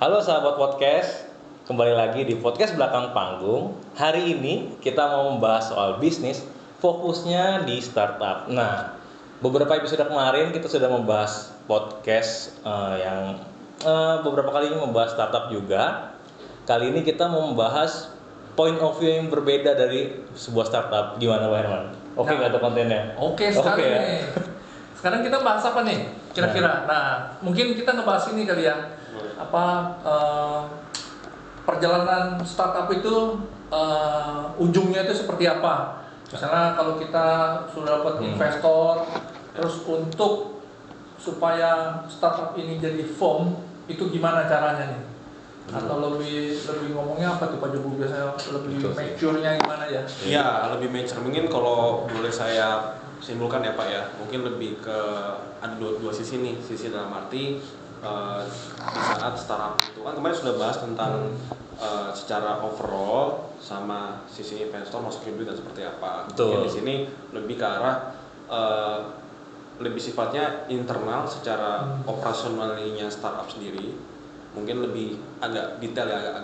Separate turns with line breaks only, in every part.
Halo sahabat podcast, kembali lagi di podcast belakang panggung. Hari ini kita mau membahas soal bisnis, fokusnya di startup. Nah, beberapa episode kemarin kita sudah membahas podcast yang beberapa kali membahas startup juga. Kali ini kita mau membahas point of view yang berbeda dari sebuah startup. Gimana Pak Herman? Oke nggak tuh kontennya?
Oke sekali
ya?
nih. Sekarang kita bahas apa nih kira-kira? Nah, mungkin kita ngebahas ini kali ya. Apa perjalanan startup itu ujungnya itu seperti apa? Misalnya kalau kita sudah dapat investor, terus untuk supaya startup ini jadi firm, itu gimana caranya nih? Atau lebih ngomongnya apa tuh Pak Jobu, biasanya lebih mature-nya gimana ya?
Iya, lebih mature. Mungkin kalau boleh saya simpulkan ya Pak ya, mungkin lebih ke ada dua sisi nih. Sisi dalam arti di saat startup itu kan kemarin sudah bahas tentang secara overall sama sisi investor masukin duit dan seperti apa. Mungkin di sini lebih ke arah lebih sifatnya internal secara operasionalnya startup sendiri. Mungkin lebih agak detail ya,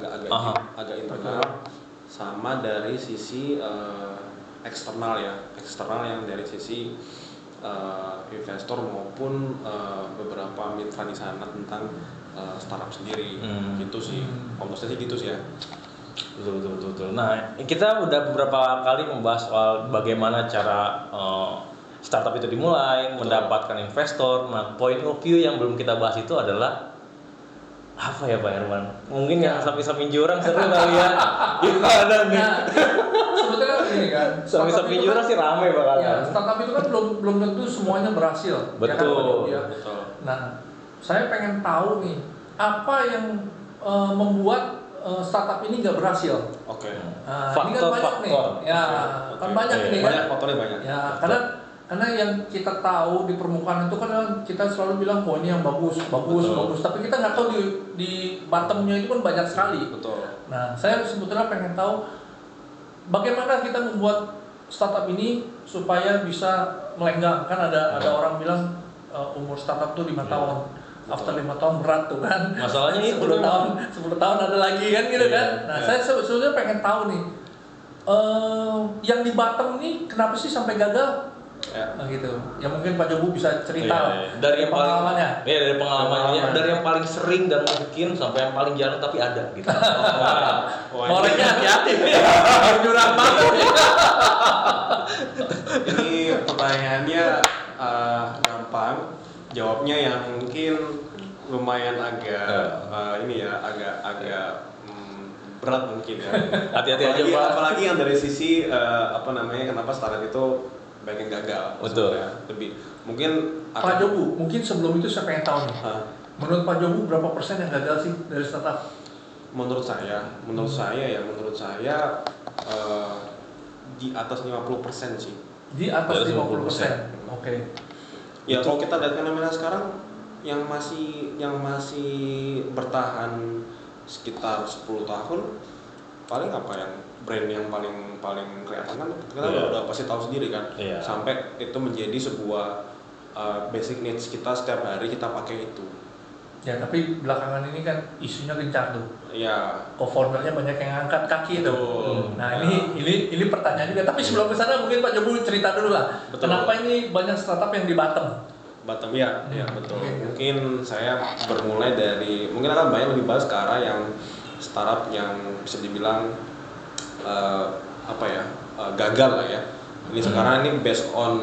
agak internal, sama dari sisi eksternal ya, eksternal yang dari sisi investor maupun beberapa mitra di sana tentang startup sendiri. Gitu sih, komposisi gitu sih ya.
Betul. Nah, kita udah beberapa kali membahas soal bagaimana cara startup itu dimulai, mendapatkan investor. Nah, point of view yang belum kita bahas itu adalah apa ya Pak Herman? Mungkin yang samping-samping jurang seru kali ya. Gimana nih?
Sebetulnya ini kan.
Samping-samping jurang sih ramai bakalan.
Ya, startup itu kan belum tentu semuanya berhasil.
Betul.
Ya kan, Betul. Nah, saya pengen tahu nih apa yang membuat startup ini nggak berhasil.
Oke.
Nah, ini kan banyak nih. Ya, kan banyak ini kan.
Banyak faktornya banyak.
Ya, karena yang kita tahu di permukaan itu kan kita selalu bilang, oh ini yang bagus. Tapi kita nggak tahu di bottomnya itu kan banyak sekali.
Betul.
Nah, saya sebetulnya pengen tahu bagaimana kita membuat startup ini supaya bisa melenggang. Kan ada orang bilang umur startup tuh 5 tahun. After 5 tahun berat tuh kan.
Masalahnya
10 tahun ada lagi kan gitu kan. Nah, saya sebetulnya pengen tahu nih yang di bottom nih kenapa sih sampai gagal? Nah gitu. Ya mungkin Pak Jobu bisa cerita
dari
pengalamannya.
Dari pengalamannya, dari yang paling sering dan mungkin sampai yang paling jarang tapi ada gitu.
Orangnya hati-hati. Jurang banget.
Ini pertanyaannya gampang, jawabnya yang mungkin lumayan agak ini ya, agak berat mungkin ya.
Hati-hati aja Pak.
Apalagi yang dari sisi kenapa startup itu banyak yang gagal.
Betul.
Lebih mungkin
Pak Jobu, mungkin sebelum itu saya pengen tahu nih. Menurut Pak Jobu berapa persen yang gagal sih dari startup?
Menurut saya di atas 50% sih.
Di atas 50%. Oke.
Ya kalau kita lihat fenomena sekarang yang masih bertahan sekitar 10 tahun, paling apa yang brand yang paling kelihatan kan kita udah pasti tahu sendiri kan. Sampai itu menjadi sebuah basic needs kita, setiap hari kita pakai itu.
Ya, tapi belakangan ini kan isunya gencar tuh.
Iya.
Co-foundernya banyak yang angkat kaki tuh. Nah, ini pertanyaan juga. Tapi sebelum ke sana mungkin Pak Jobu cerita dulu lah.
Betul.
Kenapa ini banyak startup yang di bottom?
Ya betul. Mungkin saya bermulai dari, mungkin akan banyak lebih bahas ke arah yang startup yang bisa dibilang gagal lah ya. Ini sekarang ini based on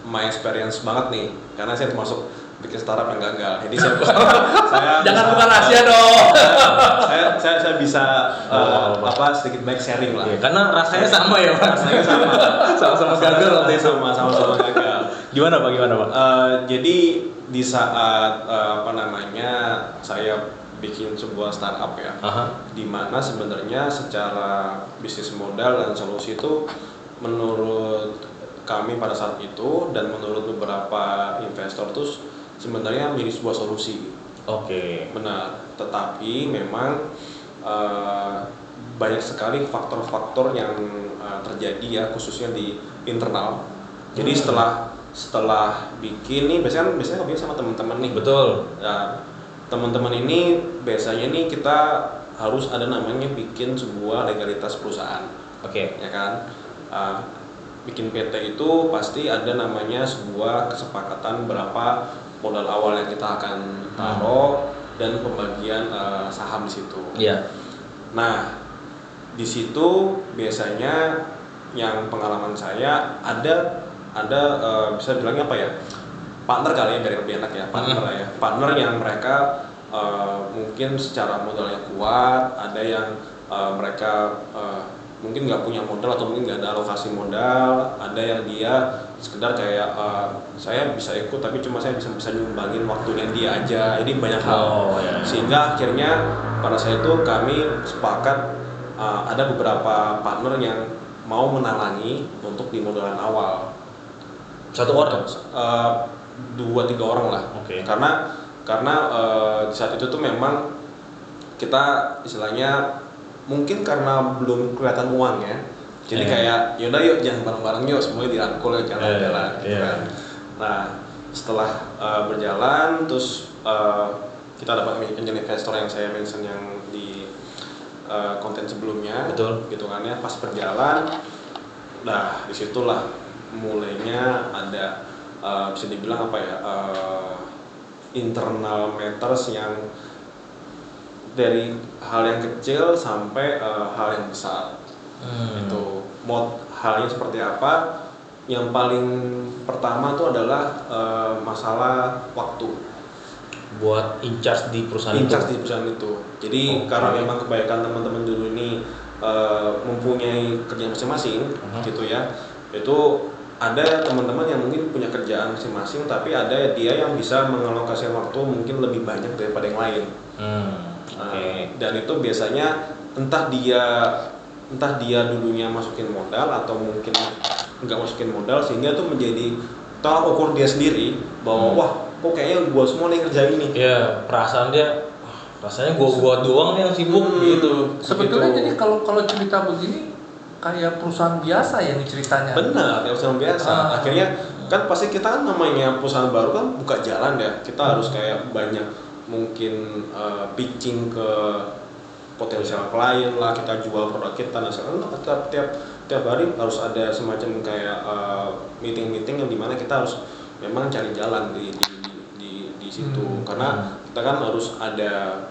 my experience banget nih, karena saya termasuk bikin startup yang gagal. Jadi saya
jangan buka rahasia dong.
saya bisa sedikit back sharing lah.
Ya, karena rasanya sama ya Pak.
Rasanya sama gagal waktu itu. Sama gagal.
Gimana Pak?
Jadi di saat saya bikin sebuah startup ya, di mana sebenarnya secara bisnis modal dan solusi itu menurut kami pada saat itu dan menurut beberapa investor itu sebenarnya menjadi sebuah solusi.
Oke.
Benar. Tetapi memang banyak sekali faktor-faktor yang terjadi ya, khususnya di internal. Jadi setelah bikin nih biasanya ngobrol sama teman-teman nih.
Betul.
Ya, teman-teman ini biasanya nih kita harus ada namanya bikin sebuah legalitas perusahaan.
Oke.
Ya kan? Bikin PT itu pasti ada namanya sebuah kesepakatan berapa modal awal yang kita akan taruh dan pembagian saham di situ.
Iya.
Nah, di situ biasanya yang pengalaman saya ada bisa bilangnya apa ya, partner kali ya, biar lebih enak ya, partner yang mereka mungkin secara modalnya kuat, ada yang mereka mungkin nggak punya modal atau mungkin nggak ada alokasi modal, ada yang dia sekedar kayak saya bisa ikut tapi cuma saya bisa nyumbangin waktunya dia aja, jadi banyak hal. Sehingga akhirnya pada saat itu kami sepakat ada beberapa partner yang mau menalangi untuk di modalan awal.
Satu orang?
2-3 orang lah. Karena di saat itu tuh memang kita istilahnya mungkin karena belum kelihatan uang ya, jadi kayak yaudah yuk jangan bareng-bareng yuk, semuanya dirangkul ya jalan-jalan gitu kan. Nah setelah berjalan terus kita dapat angel investor yang saya mention yang di konten sebelumnya.
Betul.
Gitu kan ya, pas berjalan nah disitulah mulainya ada bisa dibilang apa ya, internal matters yang dari hal yang kecil sampai hal yang besar. Itu halnya seperti apa? Yang paling pertama itu adalah masalah waktu
buat in charge di perusahaan
itu. Jadi karena memang kebanyakan teman-teman dulu ini mempunyai kerjaan masing-masing gitu ya. Itu ada teman-teman yang mungkin punya kerjaan masing-masing, tapi ada dia yang bisa mengalokasikan waktu mungkin lebih banyak daripada yang lain. Dan itu biasanya entah dia dulunya masukin modal atau mungkin nggak masukin modal, sehingga itu menjadi tolak ukur dia sendiri bahwa wah kok kayaknya gua semua nih kerjain ini.
Iya, perasaan dia rasanya gua doang nih yang sibuk gitu.
Sebetulnya jadi kalau cerita begini kayak perusahaan biasa ya nih ceritanya.
Benar, kayak perusahaan biasa. Akhirnya kan pasti kita kan namanya perusahaan baru kan buka jalan ya. Kita harus kayak banyak mungkin pitching ke potensial klien lah, kita jual produk kita. Nah sekarang tiap hari harus ada semacam kayak meeting yang dimana kita harus memang cari jalan di situ. Karena kita kan harus ada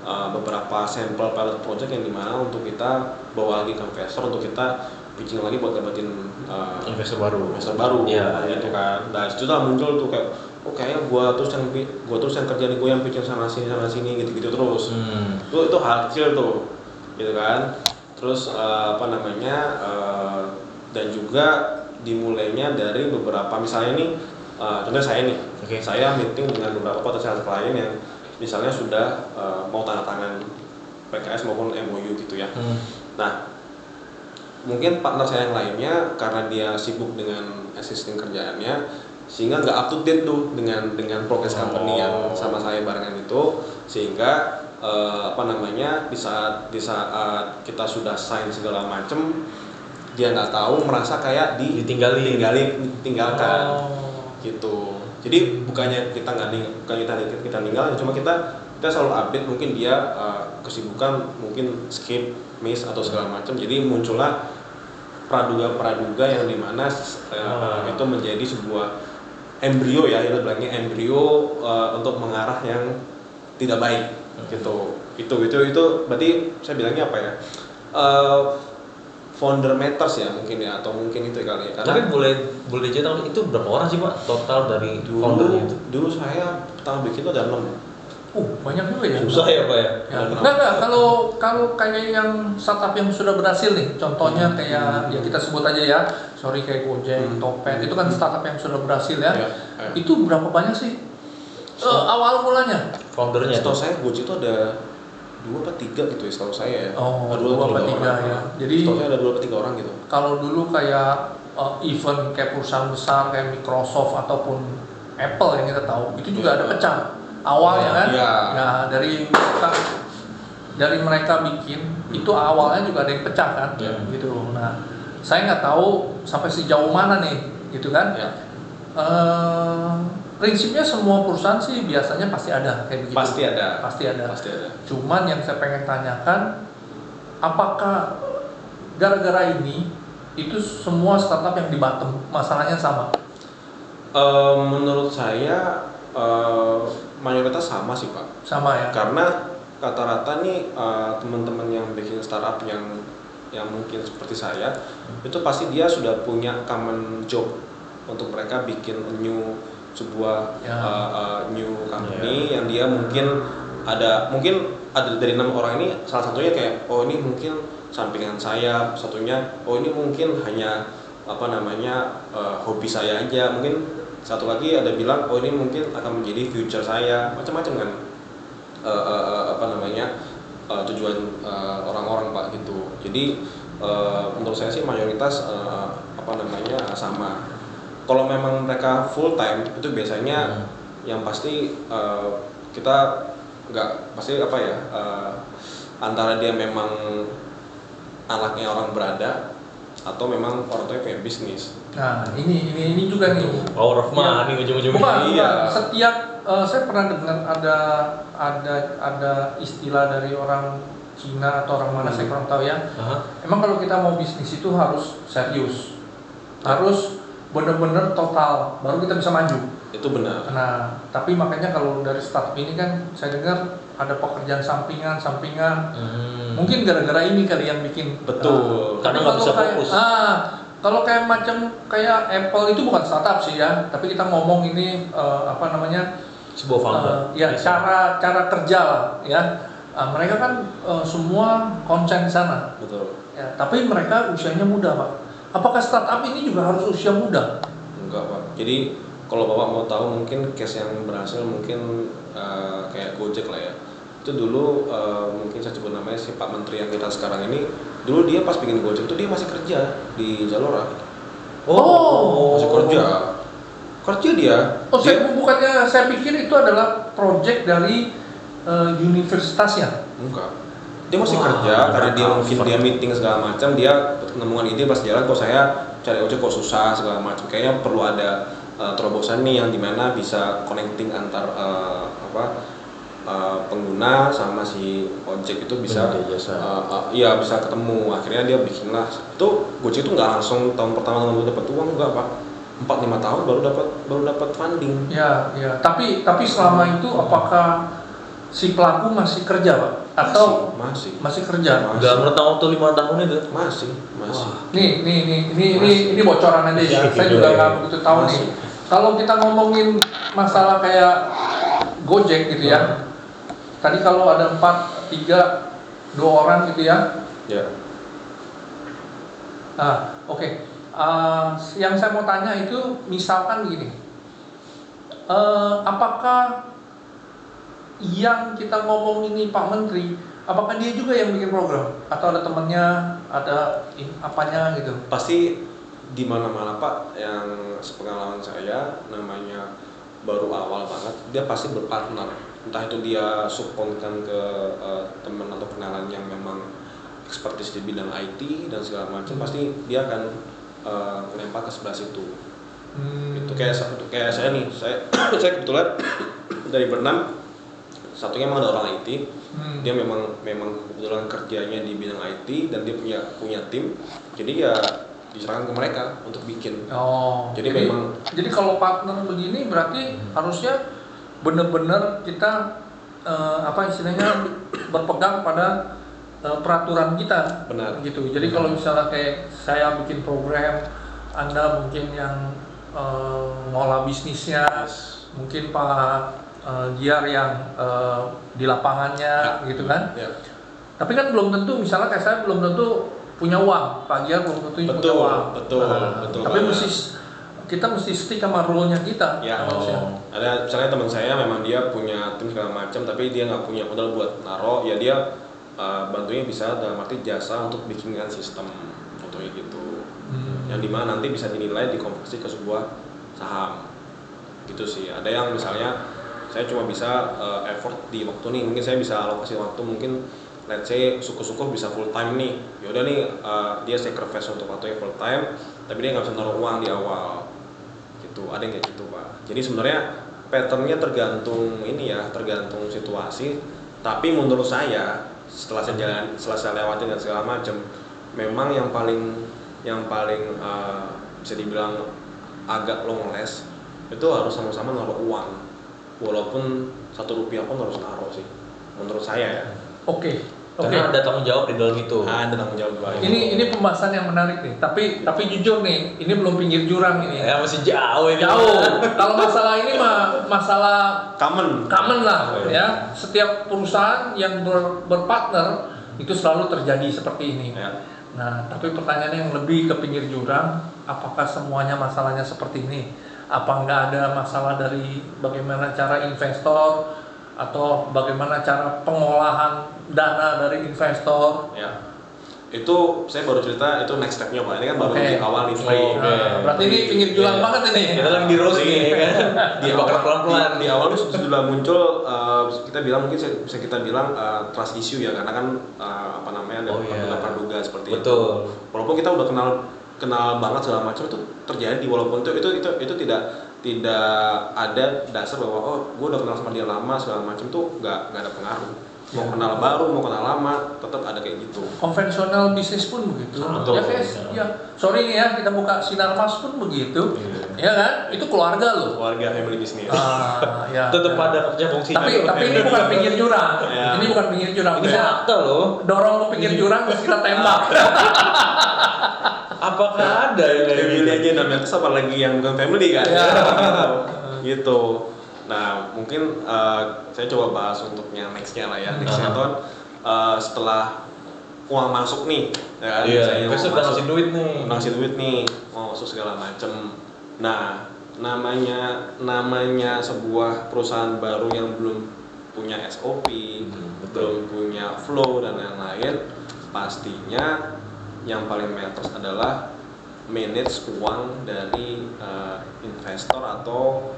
beberapa sampel pilot project yang dimana untuk kita bawa lagi ke investor untuk kita pitching lagi buat dapetin
investor baru
gitu kan. Nah itu lah muncul tuh kayak kayaknya gua terus yang kerja di gua yang pitching sana sini gitu terus. Itu hal kecil tuh gitu kan. Terus dan juga dimulainya dari beberapa, misalnya nih contohnya saya nih, saya meeting dengan beberapa potensial klien yang misalnya sudah mau tanda tangan PKS maupun MOU gitu ya. Nah mungkin partner saya yang lainnya karena dia sibuk dengan existing kerjaannya sehingga nggak up to date tuh dengan progress company yang sama saya barengan itu, sehingga di saat kita sudah sign segala macem dia nggak tahu, merasa kayak ditinggalkan gitu. Jadi bukannya kita tinggal, cuma kita selalu update, mungkin dia kesibukan mungkin skip, miss atau segala macam. Jadi muncullah praduga yang dimana itu menjadi sebuah embrio ya, kita bilangnya embrio untuk mengarah yang tidak baik gitu. Itu berarti saya bilangnya apa ya? Founder matters ya mungkin ya, atau mungkin itu kali ya. Karena
tapi boleh cerita itu berapa orang sih Pak total dari foundernya itu?
Dulu saya pertama bikin itu ada 6.
Banyak juga ya.
Susah ya Pak ya?
Enggak, kalau kayak yang startup yang sudah berhasil nih, contohnya kayak ya kita sebut aja ya, kayak Gojek, Topet, itu kan startup yang sudah berhasil ya. Itu berapa banyak sih awal mulanya?
Foundernya?
Setahu saya Gojek itu ada 2 atau 3 gitu ya setahu saya ya.
2 atau 3 ya. Jadi
setahu saya ada 2 atau 3 orang gitu.
Kalau dulu kayak event kayak perusahaan besar kayak Microsoft ataupun Apple yang kita tahu, itu juga ada pecah awalnya kan. Nah, dari mereka bikin itu awalnya juga ada yang pecah kan, gitu. Nah, saya nggak tahu sampai sejauh mana nih, gitu kan. prinsipnya semua perusahaan sih biasanya pasti ada kayak begitu.
Pasti ada.
Pasti ada.
Pasti ada.
Cuman yang saya pengen tanyakan, apakah gara-gara ini itu semua startup yang di bottom masalahnya sama?
Menurut saya mayoritas sama sih Pak.
Sama ya.
Karena rata-rata nih teman-teman yang bikin startup yang mungkin seperti saya itu pasti dia sudah punya common job untuk mereka bikin sebuah new company yang dia mungkin ada dari 6 orang ini salah satunya kayak oh ini mungkin sampingan saya, satunya oh ini mungkin hanya hobi saya aja, mungkin satu lagi ada bilang oh ini mungkin akan menjadi future saya, macam-macam kan tujuan orang-orang Pak gitu. Jadi menurut saya sih mayoritas sama. Kalau memang mereka full time itu biasanya yang pasti kita nggak pasti antara dia memang anaknya orang berada atau memang orang tuanya punya bisnis.
Nah ini juga nih
Power of money ujung-ujungnya.
Bukan.
Iya.
Setiap saya pernah dengar ada istilah dari orang Cina atau orang mana saya kurang tahu ya. Emang kalau kita mau bisnis itu harus serius, harus benar-benar total, baru kita bisa maju.
Itu benar.
Nah, tapi makanya kalau dari startup ini kan saya dengar ada pekerjaan sampingan. Mungkin gara-gara ini kali yang bikin.
Betul. Karena nggak bisa fokus.
Kalau kayak Apple itu bukan startup sih ya, tapi kita ngomong ini
sebuah founder.
Cara kerja lah ya. Mereka kan semua konsen di sana.
Betul.
Ya, tapi mereka usianya muda Pak. Apakah startup ini juga harus usia muda?
Enggak Pak. Jadi kalau Bapak mau tahu mungkin case yang berhasil mungkin kayak Gojek lah ya. Itu dulu mungkin saya sebut namanya si Pak Menteri yang kita sekarang ini, dulu dia pas bikin Gojek itu dia masih kerja di Zalora. Masih kerja dia.
Saya pikir itu adalah project dari universitasnya.
Enggak. Dia masih kerja karena dia meeting segala macam, dia menemukan ide pas jalan kok saya cari ojek kok susah segala macam. Kayaknya perlu ada terobosan nih yang dimana bisa connecting antar pengguna sama si ojek itu bisa bisa ketemu. Akhirnya dia bikinlah itu Gojek itu nggak langsung tahun pertama dapat uang, enggak Pak. 4-5 tahun baru dapat funding.
Ya. Tapi selama itu apakah si pelaku masih kerja Pak? Atau masih kerja?
Nggak merentang waktu 5 tahun itu?
Masih.
Ini bocoran aja ya. Saya juga nggak begitu tahu nih. Kalau kita ngomongin masalah kayak Gojek gitu ya. Tadi kalau ada 4, 3, 2 orang gitu ya.
Ya.
Oke. Yang saya mau tanya itu misalkan begini. Apakah yang kita ngomong ini Pak Menteri, apakah dia juga yang bikin program atau ada temannya, ada apanya gitu?
Pasti di mana-mana Pak, yang sepengalaman saya namanya baru awal banget, dia pasti berpartner. Entah itu dia subkonkan ke teman atau kenalan yang memang expertise di bidang IT dan segala macam, pasti dia akan melempar ke sebelah situ. Itu kayak saya nih, saya kebetulan dari berenam satunya memang ada orang IT, dia memang kebetulan kerjanya di bidang IT dan dia punya tim, jadi ya diserahkan ke mereka untuk bikin.
Jadi kalau partner begini berarti harusnya benar-benar kita istilahnya berpegang pada peraturan kita.
Benar.
Gitu. Jadi kalau misalnya kayak saya bikin program, Anda mungkin yang ngolah bisnisnya, mungkin Pak Giar yang di lapangannya gitu kan.
Ya.
Tapi kan belum tentu, misalnya kayak saya belum tentu punya uang, Pak Giar belum tentu punya uang. Betul. Tapi kita mesti stick sama rule-nya kita.
Ya. Ada misalnya teman saya memang dia punya tim segala macam, tapi dia nggak punya modal buat naro, ya dia bantunya bisa dalam arti jasa untuk bikinkan sistem contohnya gitu. Yang dimana nanti bisa dinilai dikonversi ke sebuah saham. Gitu sih. Ada yang misalnya saya cuma bisa effort di waktu nih, mungkin saya bisa alokasi waktu mungkin let's say syukur-syukur bisa full time nih, yaudah nih dia sacrifice untuk waktunya full time, tapi dia nggak bisa naruh uang di awal gitu. Ada yang kayak gitu Pak. Jadi sebenarnya patternnya tergantung ini ya, tergantung situasi. Tapi menurut saya setelah saya lewatin dan segala macam, memang yang paling bisa dibilang agak longles itu harus sama-sama naruh uang, walaupun 1 rupiah pun harus taruh sih, menurut saya ya.
Oke.
Karena ada tanggung jawab di dalam itu.
Ada tanggung jawab banyak.
Ini pembahasan yang menarik nih. Tapi jujur nih, ini belum pinggir jurang ini.
Ya masih jauh ini.
Jauh. Kalau masalah ini mah masalah
Common
lah
Oh,
ya. Setiap perusahaan yang berpartner itu selalu terjadi seperti ini.
ya.
Nah, tapi pertanyaannya yang lebih ke pinggir jurang, apakah semuanya masalahnya seperti ini? Apa nggak ada masalah dari bagaimana cara investor atau bagaimana cara pengolahan dana dari investor?
Ya. Itu saya baru cerita itu next stepnya Pak. Ini kan baru di awal nih free.
Oke.
Berarti ini pinggir jurang banget ini.
Kita lagi di roasting ya kan. Dibakar pelan-pelan.
Di awal itu sudah muncul kita bilang mungkin bisa kita bilang trust issue ya, karena kan apa namanya ada praduga seperti
Betul.
itu. Walaupun kita udah kenal banget segala macam itu terjadi, walaupun itu tidak ada dasar bahwa oh gue udah kenal sama dia lama segala macam tuh nggak ada pengaruh. Mau kenal baru mau kenal lama tetap ada kayak gitu.
Konvensional bisnis pun begitu.
Betul.
Ya guys, ya. Sorry nih ya, kita buka Sinarmas pun begitu. Ya kan? Itu keluarga loh.
Keluarga family business.
Ya.
Tetap ada kerja fungsinya.
Tapi ini bukan pinggir jurang.
Ya.
Ini bukan pinggir jurang.
Ini
Bisa
fakta loh.
dorong ke pinggir jurang terus kita tembak.
Apakah ada yang kayak
Family
gitu?
aja namanya terus apalagi yang bukan family kan.
Ya.
Gitu. Nah mungkin saya coba bahas untuk yang nextnya lah ya. Nextnya tuh setelah uang masuk nih, ya kan?
Iya,
Misalnya
investor
uang
udah
masuk,
ngasih duit nih.
ngasih duit nih, mau masuk segala macem. Nah namanya sebuah perusahaan baru yang belum punya SOP,
betul.
belum punya flow dan lain-lain, pastinya yang paling matters adalah manage uang dari investor atau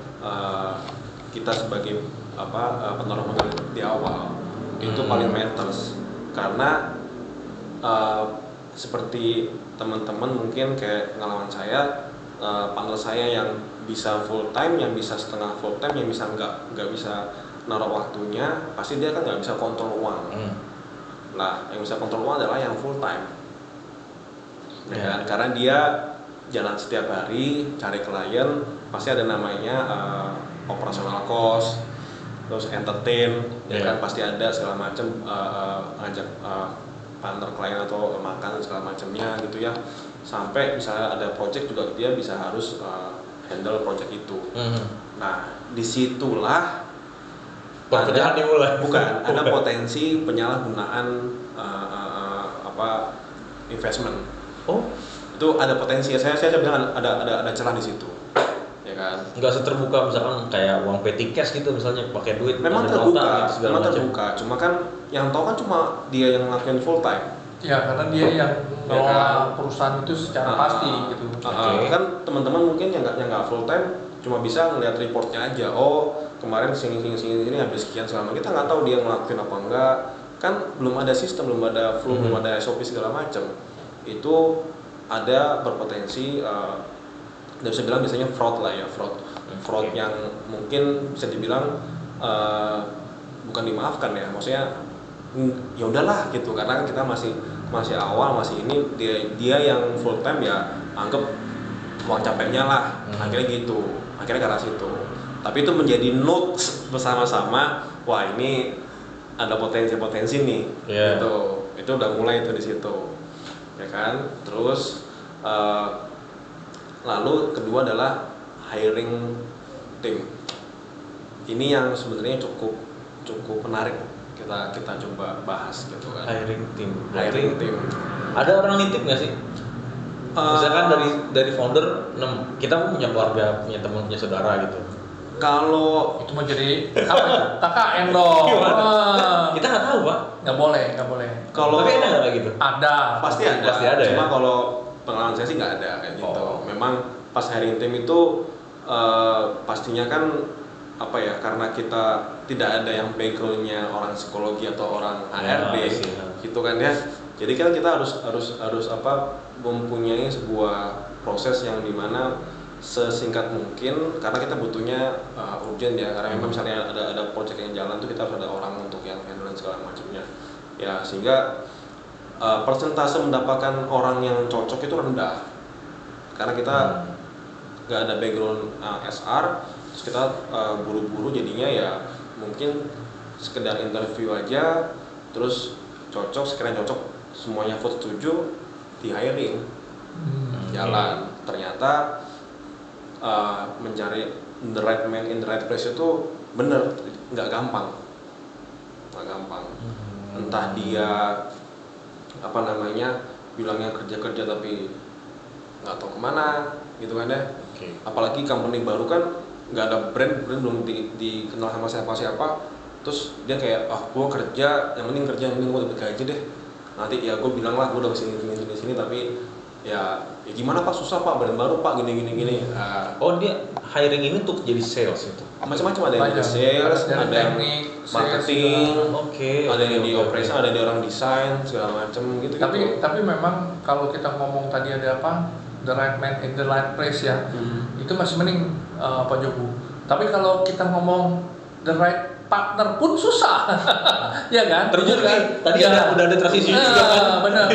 kita sebagai penaruh modal di awal. Itu paling matters karena seperti teman-teman mungkin kayak pengalaman saya, partner saya yang bisa full time, yang bisa setengah full time, yang bisa nggak bisa naruh waktunya, pasti dia kan nggak bisa kontrol uang. Nah, yang bisa kontrol uang adalah yang full time. Ya kan? Karena dia jalan setiap hari cari klien, pasti ada namanya operational cost, terus entertain, ya kan pasti ada segala macam, ngajak partner klien atau makan segala macamnya gitu ya. Sampai misalnya ada project juga dia bisa harus handle project itu. Nah, disitulah
Pekerjaan dimulai.
Bukan, ada potensi penyalahgunaan investment.
Oh,
Itu ada potensi ya. Saya bilang ada celah di situ. Ya kan?
nggak seterbuka misalkan kayak uang petty cash gitu misalnya pakai duit.
Memang
ada
terbuka,
nota gitu, segala
memang
macam.
terbuka. Cuma kan yang tahu kan cuma dia yang ngelakuin full time.
Ya, karena dia yang ngelola perusahaan itu secara pasti gitu.
Kan teman-teman mungkin yang nggak full time cuma bisa ngeliat reportnya aja. Oh, kemarin sini habis sekian selama, kita nggak tahu dia ngelakuin apa enggak. Kan belum ada sistem, belum ada flow, belum ada SOP segala macam. Itu ada berpotensi udah bisa bilang biasanya fraud lah ya, fraud yang mungkin bisa dibilang bukan dimaafkan ya, maksudnya ya udahlah gitu, karena kita masih awal, masih ini, dia yang full time ya anggap uang capeknya lah, akhirnya gitu, akhirnya ke arah situ. Tapi itu menjadi notes bersama-sama, wah ini ada potensi nih, gitu. Itu udah mulai itu di situ, ya kan. Terus lalu kedua adalah hiring tim. Ini yang sebenarnya cukup menarik kita coba bahas gitu kan.
Hiring tim.
Ada
orang nitip nggak sih? Misalkan dari founder, kita pun punya keluarga, punya teman, punya saudara gitu.
Kalau
itu mau jadi apa itu? KKN dong.
Kita nggak tahu Pak.
Nggak boleh.
kalau
Tapi ada nggak kayak gitu?
Ada.
Pasti ada. Cuma
ya?
kalau pengalaman saya sih nggak ada kayak gitu. Memang pas hiring tim itu pastinya kan apa ya, karena kita tidak ada yang backgroundnya orang psikologi atau orang HRD gitu kan ya. Jadi kan kita harus mempunyai sebuah proses yang dimana sesingkat mungkin karena kita butuhnya urgent ya, karena memang misalnya ada project yang jalan tuh kita harus ada orang untuk yang handle segala macamnya ya, sehingga persentase mendapatkan orang yang cocok itu rendah karena kita nggak ada background SR, terus kita buru-buru jadinya ya mungkin sekedar interview aja, terus cocok, sekiranya cocok semuanya vote setuju, di hiring jalan. Ternyata mencari the right man in the right place itu bener nggak gampang. Entah dia apa namanya bilangnya kerja tapi nggak tahu kemana gitu kan ya. Apalagi company baru kan nggak ada brand belum dikenal sama siapa, terus dia kayak gua kerja yang penting gua dapat gaji deh, nanti ya gua bilang lah gua udah kesini tapi ya gimana Pak, susah Pak, brand baru Pak, gini.
Oh, dia hiring ini untuk jadi sales itu?
Macam-macam, ada yang jadi sales, ada yang marketing, ada yang di operation, ada yang orang desain segala macam gitu.
Tapi memang kalau kita ngomong tadi ada apa, the right man in the right place ya, itu masih mending Pak Jobu. Tapi kalau kita ngomong the right partner pun susah, ya kan?
Terjun kan? Tadi udah ada transisi juga kan?
Benar.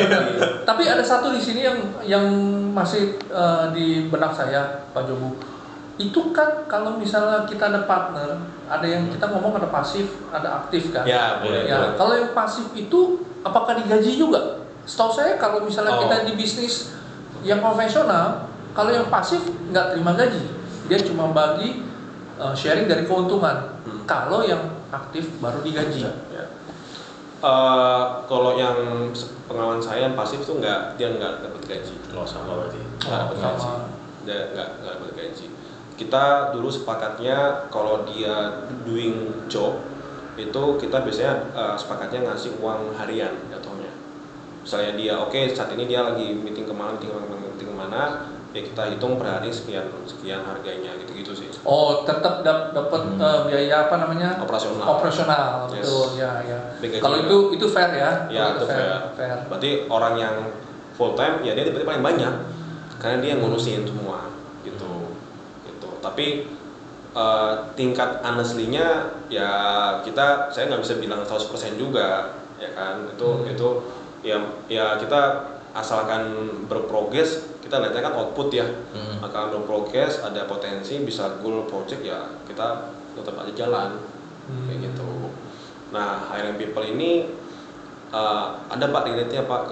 Tapi ada satu di sini yang masih di benak saya, Pak Jobu. Itu kan kalau misalnya kita ada partner, ada yang kita ngomong ada pasif, ada aktif kan?
Ya, boleh.
Ya, kalau yang pasif itu apakah digaji juga? Setahu saya kalau misalnya kita di bisnis yang konvensional, kalau yang pasif nggak terima gaji, dia cuma bagi sharing dari keuntungan. Kalau yang aktif baru digaji.
Ya. Kalau yang pengalaman saya yang pasif itu dia nggak dapat gaji.
Sama berarti.
Nggak dapat gaji. Kita dulu sepakatnya kalau dia doing job itu kita biasanya sepakatnya ngasih uang harian jatuhnya. Misalnya dia saat ini dia lagi meeting kemana, ya kita hitung per hari sekian harganya gitu sih.
Oh, tetap dapat biaya apa namanya? Operasional.
Yes.
Betul ya. Kalau itu fair ya?
Ya, itu fair. Berarti orang yang full time ya dia dapat paling banyak karena dia ngurusin semua gitu. Tapi tingkat honestly-nya ya saya nggak bisa bilang 100% juga ya kan. Itu ya kita asalkan berprogres, kita lihatnya kan output ya. Akan berprogres, ada potensi bisa goal project ya kita tetap aja jalan kayak gitu. Nah, hiring people ini ada Pak relate-nya Pak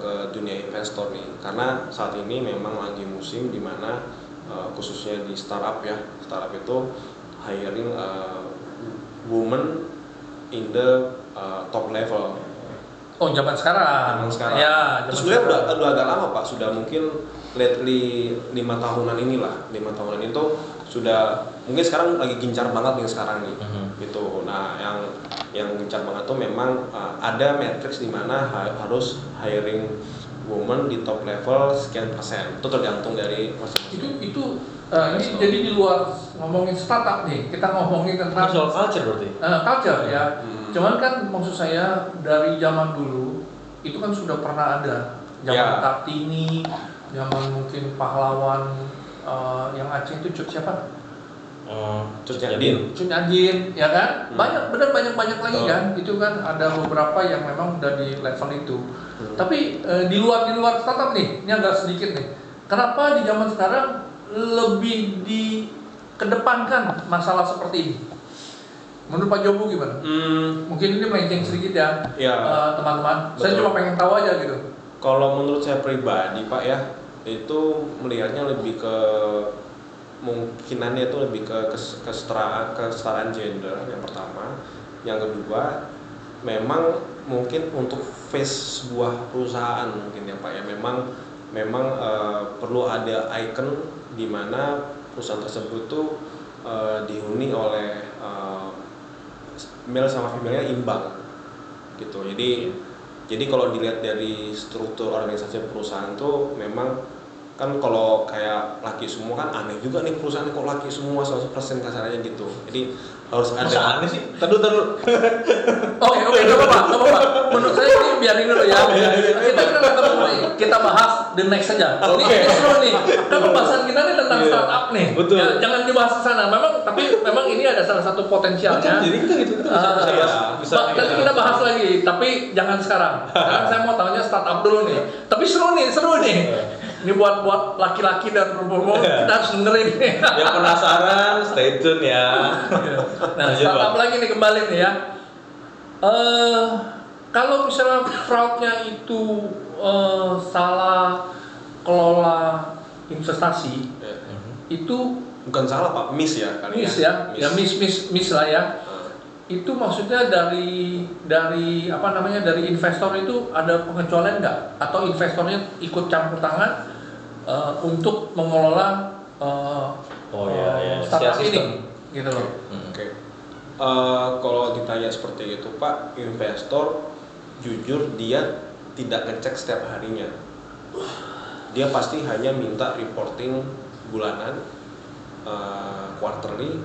ke dunia investor nih, karena saat ini memang lagi musim di mana khususnya di startup itu hiring women in the top level.
Oh, zaman sekarang. Ya,
terus sebenarnya udah agak lama Pak, sudah mungkin lately 5 tahunan inilah. 5 tahunan itu sudah mungkin sekarang lagi gencar banget nih sekarang nih. Gitu. Nah, yang gencar banget tuh memang ada matrix di mana harus hiring woman di top level sekian persen. Itu tergantung dari masing-masing.
Ini jadi di luar ngomongin startup nih, kita ngomongin tentang
soal culture berarti?
Culture ya. Cuman kan maksud saya dari zaman dulu itu kan sudah pernah ada. Zaman Kartini, zaman mungkin pahlawan yang Aceh itu siapa?
Cut Nyadin,
ya kan? Banyak lagi kan. Itu kan ada beberapa yang memang udah di level itu. Tapi di luar startup nih, ini agak sedikit nih. Kenapa di zaman sekarang lebih dikedepankan masalah seperti ini? Menurut Pak Jobu gimana? Mungkin ini melenceng sedikit ya, teman-teman. Saya cuma pengen tahu aja gitu.
Kalau menurut saya pribadi Pak ya, itu melihatnya lebih ke mungkinannya itu lebih ke kesetaraan gender yang pertama. Yang kedua, memang mungkin untuk face sebuah perusahaan mungkin ya Pak ya, memang perlu ada icon di mana perusahaan tersebut tuh dihuni oleh male sama female-nya imbang gitu. Jadi kalau dilihat dari struktur organisasi perusahaan tuh memang kan kalau kayak laki semua kan aneh juga nih perusahaan kok laki semua 100% kasarannya gitu. Jadi harus ada.
Masa aneh sih? Tadu.
Oke, enggak apa-apa. Menurut saya ini biarin dulu ya. kita bahas the next saja. Ini seru nih. Kan pembahasan kita nih tentang startup nih.
Betul.
Ya, jangan dibahas ke sana. Memang ini ada salah satu potensialnya.
Jadi kita bisa
Nanti kita bahas lagi, tapi jangan sekarang. Sekarang saya mau tahunya startup dulu nih. Tapi seru nih. Ini buat laki-laki dan perempuan kita harus dengerin nih.
Yang penasaran, stay tune ya.
Nah, startup lagi nih kembali nih ya. Kalau misalnya fraudnya itu salah kelola investasi, itu
Bukan salah Pak, miss ya kali
miss ya, miss lah ya. Itu maksudnya dari investor itu ada pengecualian nggak? Atau investornya ikut campur tangan untuk mengelola startup ini, gitu loh.
Oke. Kalau ditanya seperti itu Pak, investor jujur dia tidak ngecek setiap harinya. Dia pasti hanya minta reporting bulanan, quarterly,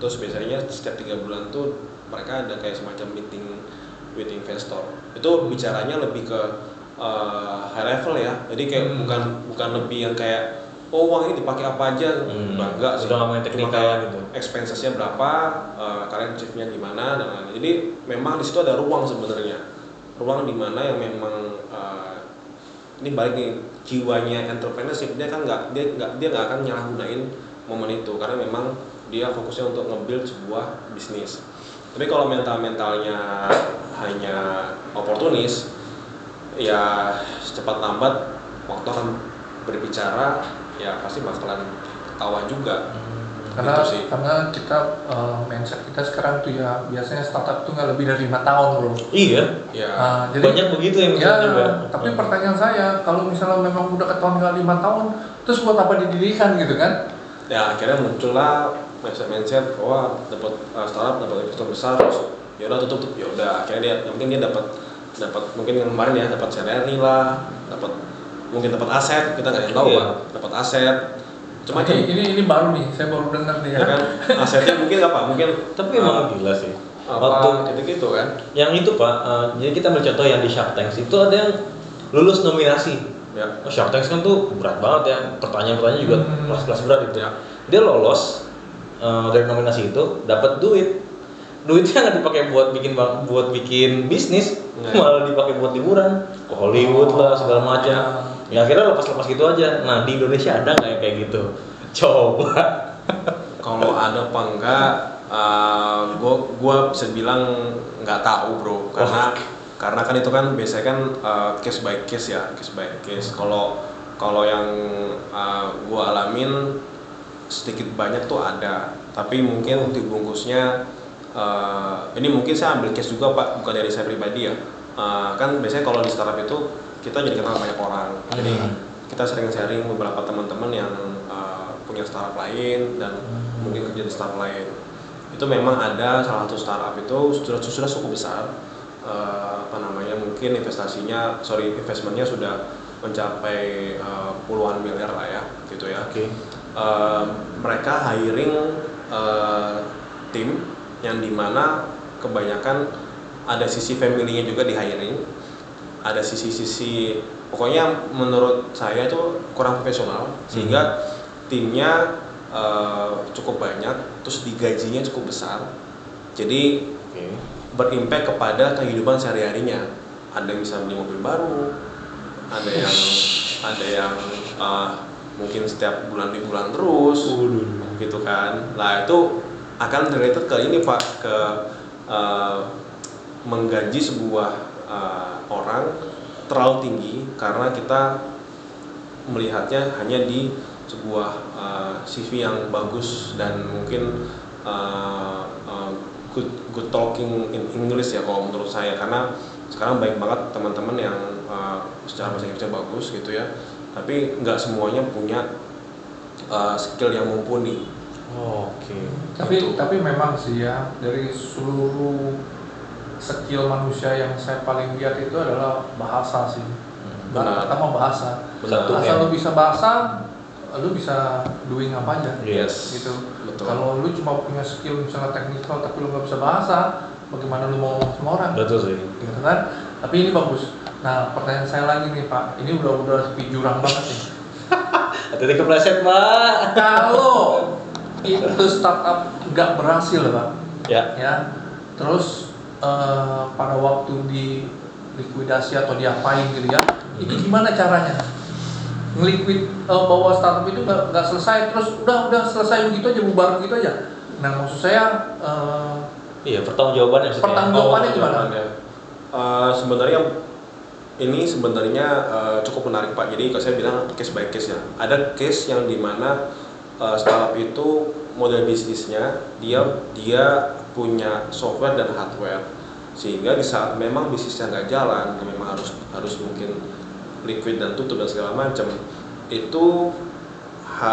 terus biasanya setiap 3 bulan tuh mereka ada kayak semacam meeting with investor. Itu bicaranya lebih ke high level ya. Jadi kayak bukan lebih yang kayak uang ini dipakai apa aja, enggak sih.
Udah ngomongin teknikal gitu.
Expensesnya berapa, kalian achieve-nya gimana dan lain-lain. Jadi memang di situ ada ruang sebenarnya. Ruang di mana yang memang ini balik nih jiwanya entrepreneurship, dia nggak akan nyalahgunain momen itu karena memang dia fokusnya untuk nge-build sebuah bisnis. Tapi kalau mentalnya hanya oportunis, ya secepat lambat waktu akan berbicara, ya pasti bakalan ketawa juga.
Karena
Gitu sih.
karena kita mindset kita sekarang tuh ya biasanya startup tuh nggak lebih dari 5 tahun bro.
Iya.
Ya.
Jadi
Banyak begitu yang
ya,
juga.
tapi pertanyaan saya, kalau misalnya memang udah ketahuan nggak 5 tahun, terus buat apa didirikan gitu kan?
Ya akhirnya muncullah mindset wah dapat startup, dapat investor besar, ya udah tutup, ya udah akhirnya dia yang penting dia dapat mungkin yang kemarin ya dapat salary lah, mungkin dapat aset, kita nggak tahu Pak, dapat aset. Cuma
ini baru nih, saya baru dengar nih
ya kan asetnya mungkin apa? Mungkin
Tapi emang gila sih.
apa gitu kan?
Yang itu Pak, jadi kita ambil contoh yang di Shark Tank itu ada yang lulus nominasi.
Ya.
Shark Tank kan tuh berat banget ya, pertanyaan-pertanyaan juga kelas-kelas berat itu.
Ya.
Dia lolos dari nominasi itu, dapat duitnya nggak dipakai buat bikin bisnis, malah dipakai buat liburan ke Hollywood lah segala macam. Ya akhirnya lepas gitu aja. Nah di Indonesia ada nggak yang kayak gitu? Coba.
Kalau ada apa enggak, gua bisa bilang nggak tahu bro, karena kan itu kan biasanya kan case by case ya, case by case. Kalau yang gua alamin sedikit banyak tuh ada, tapi mungkin untuk bungkusnya ini mungkin saya ambil case juga Pak, bukan dari saya pribadi ya. Kan biasanya kalau di startup itu kita jadi kenal banyak orang, jadi kita sering sharing beberapa teman-teman yang punya startup lain dan mungkin kerja di startup lain. Itu memang ada salah satu startup itu sudah cukup besar, mungkin investmentnya sudah mencapai puluhan miliar lah ya, gitu ya.
Oke.
Mereka hiring tim yang dimana kebanyakan ada sisi family-nya juga di hiring, ada sisi pokoknya menurut saya itu kurang profesional sehingga timnya cukup banyak, terus digajinya cukup besar, jadi berimpact kepada kehidupan sehari-harinya. Ada yang bisa beli mobil baru, ada yang mungkin setiap bulan liburan terus, gitu kan. Nah itu akan related ke ini Pak, ke menggaji sebuah orang terlalu tinggi karena kita melihatnya hanya di sebuah CV yang bagus dan mungkin good talking in English ya kalau menurut saya, karena sekarang baik banget teman-teman yang secara bahasa Inggrisnya bagus gitu ya, tapi nggak semuanya punya skill yang mumpuni.
Tapi memang sih ya, dari seluruh skill manusia yang saya paling lihat itu adalah bahasa sih. Pertama bahasa. Asal lu bisa bahasa, lu bisa doing apa aja.
Yes.
Gitu.
Betul.
Kalau lu cuma punya skill misalnya teknikal tapi lu nggak bisa bahasa, bagaimana lu mau ngomong sama orang?
Betul sih.
Gitu kan? Tapi ini bagus. Nah, pertanyaan saya lagi nih Pak, ini udah tepi jurang banget nih.
Hati-hati kepleset, Pak.
Kalau itu startup nggak berhasil Pak,
Ya.
terus pada waktu di likuidasi atau diapain gitu ya, itu gimana caranya? Ngelikuid bahwa startup itu nggak selesai, terus udah selesai begitu aja, bubar begitu aja. Nah, maksud saya
Iya, pertanggungjawabannya maksudnya.
pertanggungjawabannya gimana?
Sebenarnya ini sebenarnya cukup menarik Pak. Jadi kalau saya bilang case by case ya. Ada case yang dimana startup itu model bisnisnya dia punya software dan hardware, sehingga di saat memang bisnisnya nggak jalan, memang harus mungkin liquid dan tutup dan segala macam, itu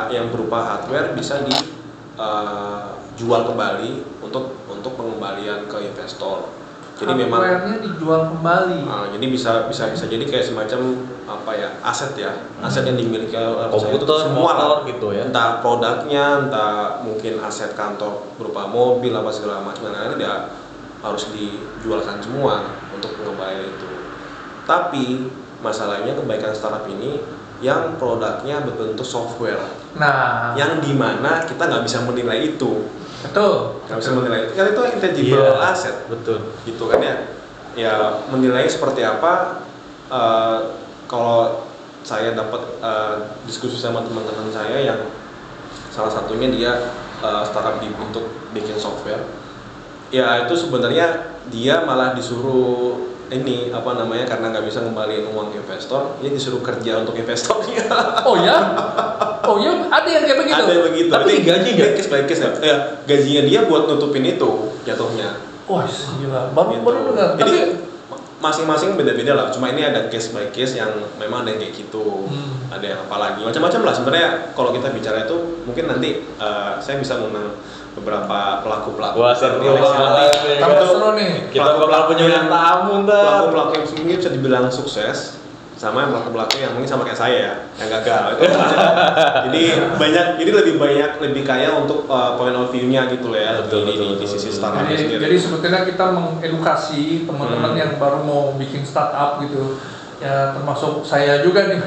yang berupa hardware bisa dijual kembali untuk pengembalian ke investor. Jadi memang
hardware-nya dijual kembali.
jadi bisa jadi kayak semacam aset yang dimiliki oleh
Komputer,
itu semua lah,
motor gitu ya.
entah produknya, entah mungkin aset kantor berupa mobil apa segala macam, nah ini dia harus dijualkan semua untuk pengembalian itu. Tapi masalahnya kebaikan startup ini yang produknya berbentuk software,
Nah,
yang dimana kita nggak bisa menilai itu.
betul.
Nggak bisa menilai itu, kan itu intangible
Iya,
asset,
betul.
gitu kan ya. Ya menilai seperti apa, kalau saya dapat diskusi sama teman-teman saya yang salah satunya dia startup untuk bikin software, ya itu sebenarnya dia malah disuruh karena nggak bisa ngembaliin uang investor, dia disuruh kerja untuk investornya.
Oh ya? Ada yang kayak begitu?
Ada yang begitu.
Tapi
Jadi,
digaji nggak?
case by case ya. Gajinya dia buat nutupin itu jatuhnya.
Wah, gila. Baru
Gitu.
dengar.
Jadi
Tapi
masing-masing beda-beda lah. Cuma ini ada case by case yang memang ada yang kayak gitu. Ada yang apalagi macam-macam lah. Sebenarnya kalau kita bicara itu mungkin nanti saya bisa mengundang beberapa pelaku-pelaku.
Wah, seru
Yang
banget.
tambah seru nih.
Kita bakal punya tamu ntar.
Pelaku-pelaku yang mungkin bisa dibilang sukses, sama yang pelaku-pelaku yang mungkin sama kayak saya ya, yang gagal. Itu jadi lebih kaya untuk point of view-nya gitu lah ya,
Betul.
di sisi startup sendiri.
Jadi sebetulnya kita mengedukasi teman-teman yang baru mau bikin startup gitu. Ya termasuk saya juga nih.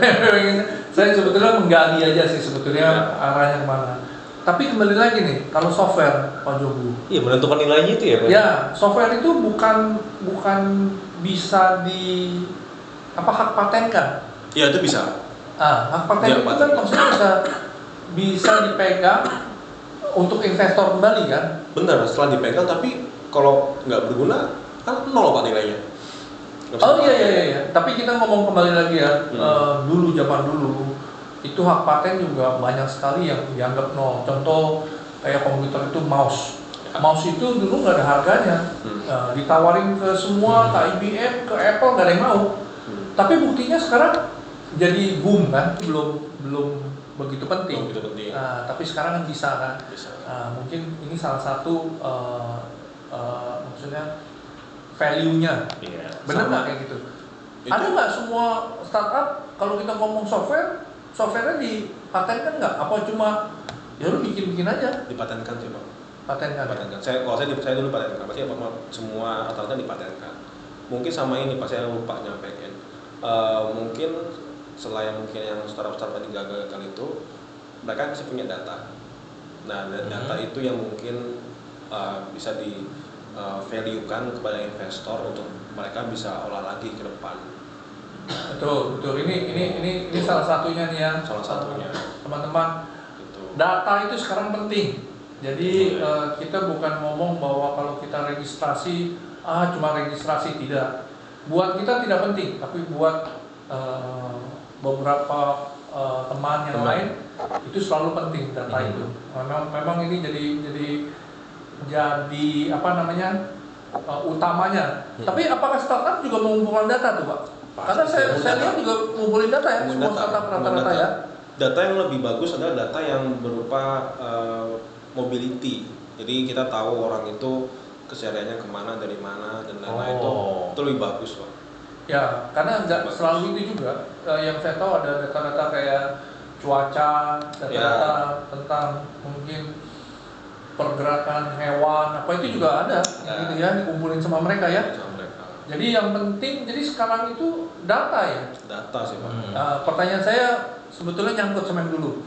Saya sebetulnya menggali aja sih sebetulnya arahnya kemana. Tapi kembali lagi nih, kalau software Pak Jobu.
Iya, menentukan nilainya itu ya, Pak.
Ya, software itu bukan bisa hak patenkan.
Ya itu bisa.
Hak paten itu kan maksudnya bisa dipegang untuk investor kembali kan?
Benar, setelah dipegang, tapi kalau nggak berguna kan nol Pak nilainya.
Oh iya. Tapi kita ngomong kembali lagi ya, zaman dulu itu hak paten juga banyak sekali yang dianggap nol. Contoh kayak komputer itu mouse itu dulu nggak ada harganya, ditawarin ke semua, ke IBM, ke Apple, nggak ada yang mau. Tapi buktinya sekarang jadi boom kan, belum begitu penting. Tapi sekarang kan bisa kan. Mungkin ini salah satu maksudnya value-nya.
Iya.
Benar nggak kayak gitu? Ada nggak semua startup kalau kita ngomong software-nya dipatenkan nggak? Apa cuma ya lu bikin aja?
Dipatenkan sih Pak.
Patenkan.
Saya dulu patenkan, pasti semua rata-rata dipatenkan. Mungkin sama ini Pak, saya lupa nyampein. Mungkin selain mungkin yang startup yang gagal itu, mereka masih punya data. Nah, data itu yang mungkin bisa di value-kan kepada investor untuk mereka bisa olah lagi ke depan.
Betul. Ini salah satunya nih ya.
Salah satunya.
Teman-teman,
Gitu.
data itu sekarang penting. Jadi kita bukan ngomong bahwa kalau kita registrasi, cuma registrasi, tidak. Buat kita tidak penting, tapi buat beberapa teman yang lain itu selalu penting data itu. Memang ini jadi apa namanya utamanya. Tapi apakah startup juga mengumpulkan data tuh Pak? Karena saya lihat juga ngumpulin data ya, semua startup rata-rata ya.
Data yang lebih bagus adalah data yang berupa mobility. Jadi kita tahu orang itu kesehariannya kemana, dari mana, dan lain-lain itu lebih bagus Pak.
Ya, karena nggak selalu itu juga. Yang saya tahu ada data-data kayak cuaca, data-data tentang mungkin pergerakan hewan, apa itu juga ada, gitu ya, dikumpulin sama mereka ya. Jadi yang penting, jadi sekarang itu data ya.
Data sih Pak.
Pertanyaan saya sebetulnya nyangkut sama yang dulu.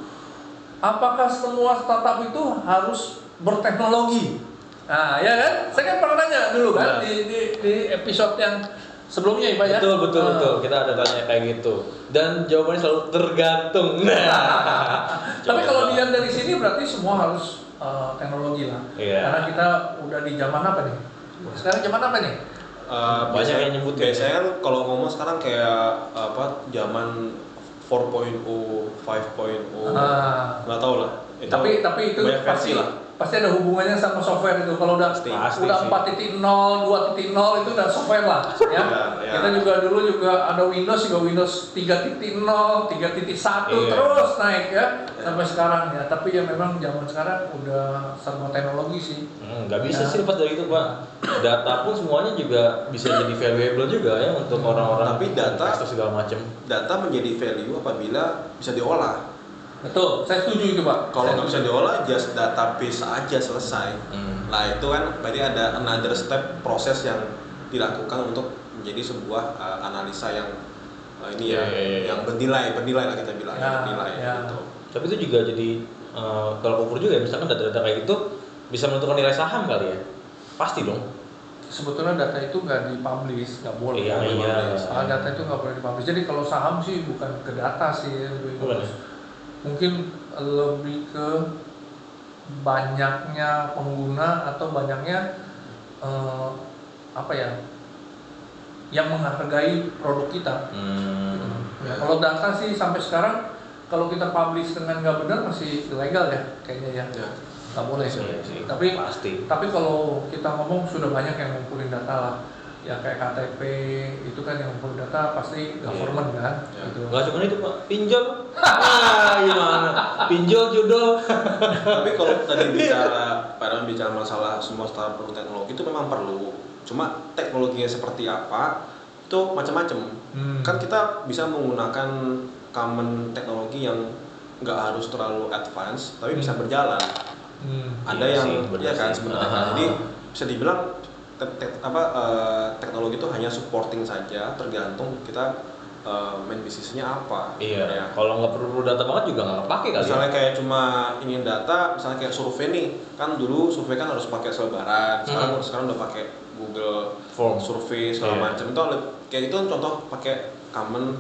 Apakah semua startup itu harus berteknologi? Nah, ya kan? Saya kan pernah nanya dulu kan di episode yang sebelumnya ya Pak ya.
Betul. Kita ada tanya kayak gitu. Dan jawabannya selalu tergantung.
Tapi kalau dilihat dari sini berarti semua harus teknologi lah.
Iya.
Karena kita udah di zaman apa nih? Sekarang zaman apa nih?
Banyak yang nyebut
biasanya kan kalau ngomong sekarang kayak apa zaman 4.0, 5.0, nggak tahu lah.
Tapi itu
banyak versi lah.
pasti ada hubungannya sama software itu. Kalau udah
Pasti
udah 4.0, 2.0 itu udah software lah ya.
Ya.
Kita juga dulu ada Windows 3.0, 3.1 terus naik ya sampai sekarang ya. Tapi ya memang zaman sekarang udah serba teknologi sih.
Nggak bisa sih lepas dari itu Pak. Data pun semuanya juga bisa jadi valuable juga ya untuk orang-orang.
Tapi
investor segala macam.
Data menjadi value apabila bisa diolah.
Betul, saya setuju itu Pak.
Kalau nggak bisa diolah, just database aja selesai. Nah itu kan berarti ada another step proses yang dilakukan untuk menjadi sebuah analisa yang yang bernilai lah kita bilang bernilai gitu.
Tapi itu juga jadi kalau ukur juga misalkan data-data kayak gitu bisa menentukan nilai saham kali ya. Pasti dong.
Sebetulnya data itu nggak dipublish, nggak boleh.
Iya.
Data itu nggak boleh dipublish. Jadi kalau saham sih bukan ke data sih, mungkin lebih ke banyaknya pengguna atau banyaknya yang menghargai produk kita. Gitu. Ya, kalau data sih sampai sekarang kalau kita publish dengan nggak benar masih ilegal ya kayaknya ya. Nggak boleh sih. Tapi
pasti.
Tapi kalau kita ngomong sudah banyak yang ngumpulin data lah. Ya kayak KTP itu kan yang ngumpulin data pasti government kan. Gitu.
Nggak cuma itu Pak, pinjol. Gimana? Pinjol judul.
Tapi kalau tadi bicara masalah semua startup teknologi itu memang perlu. Cuma teknologinya seperti apa itu macam-macam. Kan kita bisa menggunakan common teknologi yang nggak harus terlalu advance, tapi bisa berjalan. Ada yang kan sebenarnya. Jadi bisa dibilang teknologi itu hanya supporting saja, tergantung kita main bisnisnya apa.
Iya.
Ya.
Kalau nggak perlu data banget juga nggak pakai kali.
Misalnya kayak cuma ingin data, misalnya kayak survei nih, kan dulu survei kan harus pakai selebaran, sekarang udah pakai Google
Form
survei segala macam. Itu kayak itu contoh pakai common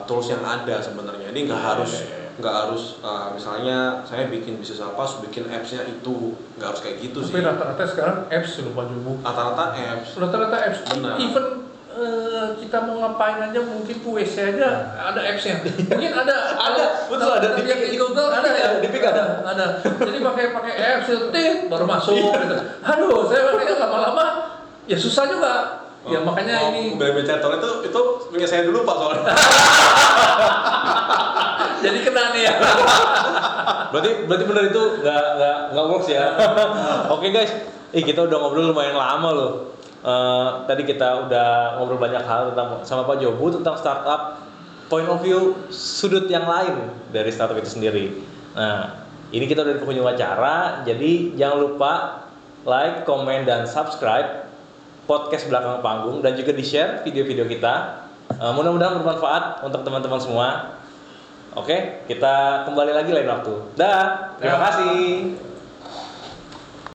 tools yang ada sebenarnya. Jadi nggak harus misalnya saya bikin bisnis apa, harus bikin apps-nya itu, nggak harus kayak gitu sih.
Tapi rata-rata sekarang apps loh Pak Jomo.
Rata-rata apps. Benar.
Even kita mau ngapain aja mungkin ke WC aja ada apps-nya. Mungkin ada
betul ada
di Google ada ya.
Di Pik ada.
Jadi pakai apps itu baru masuk gitu. Aduh, saya makanya lama-lama ya susah juga. Ya makanya ini
BB Chatol itu punya saya dulu Pak soalnya.
jadi kena nih ya.
Berarti benar itu nggak works ya. Oke guys, kita udah ngobrol lumayan lama loh. Tadi kita udah ngobrol banyak hal tentang sama Pak Jobu tentang startup, point of view sudut yang lain dari startup itu sendiri. Nah, ini kita udah di penghujung acara, jadi jangan lupa like, comment, dan subscribe podcast Belakang Panggung dan juga di-share video-video kita. Mudah-mudahan bermanfaat untuk teman-teman semua. Oke, kita kembali lagi lain waktu. Dah, terima kasih.